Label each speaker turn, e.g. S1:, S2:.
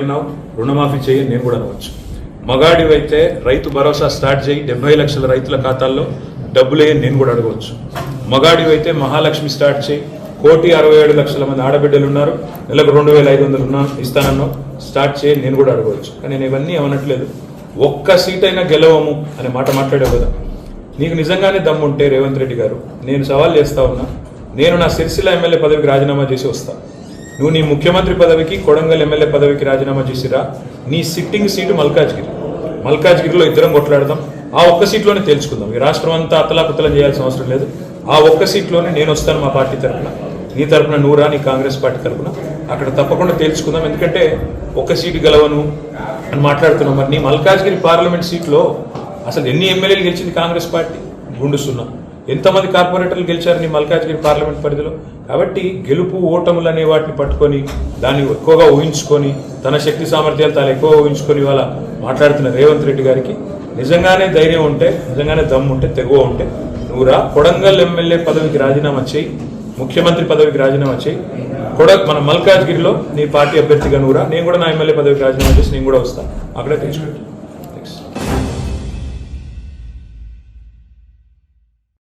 S1: అన్నావు, రుణమాఫీ చేయి, నేను కూడా అనవచ్చు. మగాడివైతే రైతు భరోసా స్టార్ట్ చేయి, 70 లక్షల రైతుల ఖాతాల్లో డబ్బులు వేయని నేను కూడా అడగవచ్చు. మగాడివైతే మహాలక్ష్మి స్టార్ట్ చేయి, 1,67,00,000 మంది ఆడబిడ్డలు ఉన్నారు, నెలకు 2,500 ఇస్తానన్నావు, స్టార్ట్ చేయి, నేను కూడా అడగవచ్చు. కానీ నేను ఇవన్నీ ఏమనట్లేదు. ఒక్క సీట్ అయినా గెలవము అనే మాట మాట్లాడావు కదా. నీకు నిజంగానే దమ్ముంటే రేవంత్ రెడ్డి గారు, నేను సవాల్ చేస్తా ఉన్నా, నేను నా సిరిసిల్ల ఎమ్మెల్యే పదవికి రాజీనామా చేసి వస్తా. నువ్వు నీ ముఖ్యమంత్రి పదవికి, కొడంగల్ ఎమ్మెల్యే పదవికి రాజీనామా చేసిరా. నీ సిట్టింగ్ సీటు మల్కాజ్గిరిలో ఇద్దరం కొట్లాడదాం. ఆ ఒక్క సీట్లోనే తేల్చుకుందాం. ఈ రాష్ట్రం అంతా అతలాకుతలం చేయాల్సిన అవసరం లేదు. ఆ ఒక్క సీట్లోనే నేను వస్తాను మా పార్టీ తరఫున, నీ తరఫున నూరా, నీ కాంగ్రెస్ పార్టీ తరఫున. అక్కడ తప్పకుండా తేల్చుకుందాం. ఎందుకంటే ఒక్క సీటు గెలవను అని మాట్లాడుతున్నాం. మరి నీ మల్కాజ్గిరి పార్లమెంట్ సీట్లో అసలు ఎన్ని ఎమ్మెల్యేలు గెలిచింది కాంగ్రెస్ పార్టీ? గుండు సున్నా. ఎంతమంది కార్పొరేటర్లు గెలిచారు నీ మల్కాజ్గిరి పార్లమెంట్ పరిధిలో? కాబట్టి గెలుపు ఓటములు అనే వాటిని పట్టుకొని, దాన్ని ఎక్కువగా ఊహించుకొని, తన శక్తి సామర్థ్యాలు తాను ఎక్కువ ఊహించుకొని ఇవాళ మాట్లాడుతున్న రేవంత్ రెడ్డి గారికి నిజంగానే ధైర్యం ఉంటే, నిజంగానే దమ్ము ఉంటే, తెగువ ఉంటే నువ్వురా, కొడంగల్ ఎమ్మెల్యే పదవికి రాజీనామా చేయి, ముఖ్యమంత్రి పదవికి రాజీనామా చేయి. మన మల్కాజ్గిరిలో నీ పార్టీ అభ్యర్థిగా నువ్వురా, నేను కూడా నా ఎమ్మెల్యే పదవికి రాజీనామా చేసి నేను కూడా వస్తాను. అక్కడే తెచ్చుకుంటాను.